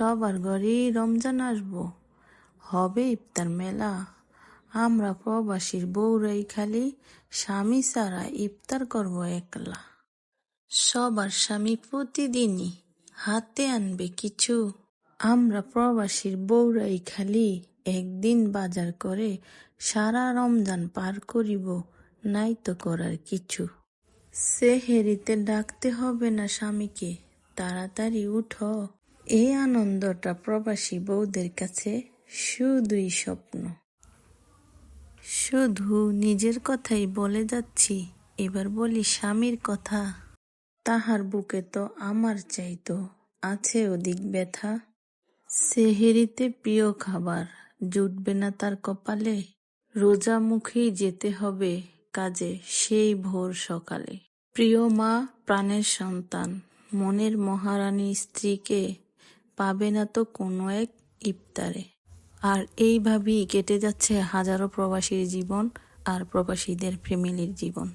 সবার ঘরেই রমজান আসবো, হবে ইফতার মেলা। আমরা প্রবাসীর বউরাই খালি স্বামী ছাড়া ইফতার করব একলা। সবার স্বামী প্রতিদিনই হাতে আনবে কিছু, আমরা প্রবাসীর বউরাই খালি একদিন বাজার করে সারা রমজান পার করিব, নাই তো করার কিছু। সেহেরিতে ডাকতে হবে না স্বামীকে, তাড়াতাড়ি উঠো। এই আনন্দটা প্রবাসী বউদের কাছে শুধুই স্বপ্ন। শুধু নিজের কথাই বলে যাচ্ছি, এবার বলি স্বামীর কথা। তাহার বুকে তো আমার চাইতো আছে অধিক ব্যথা। সেহেরিতে প্রিয় খাবার জুটবে না তার কপালে, রোজা মুখেই যেতে হবে কাজে সেই ভোর সকালে। প্রিয় মা, প্রাণের সন্তান, মনের মহারানী স্ত্রীকে পাবে না তো কোনো এক ইফতারে। আর এইভাবেই কেটে যাচ্ছে হাজারো প্রবাসীর জীবন আর প্রবাসীদের ফ্যামিলির জীবন।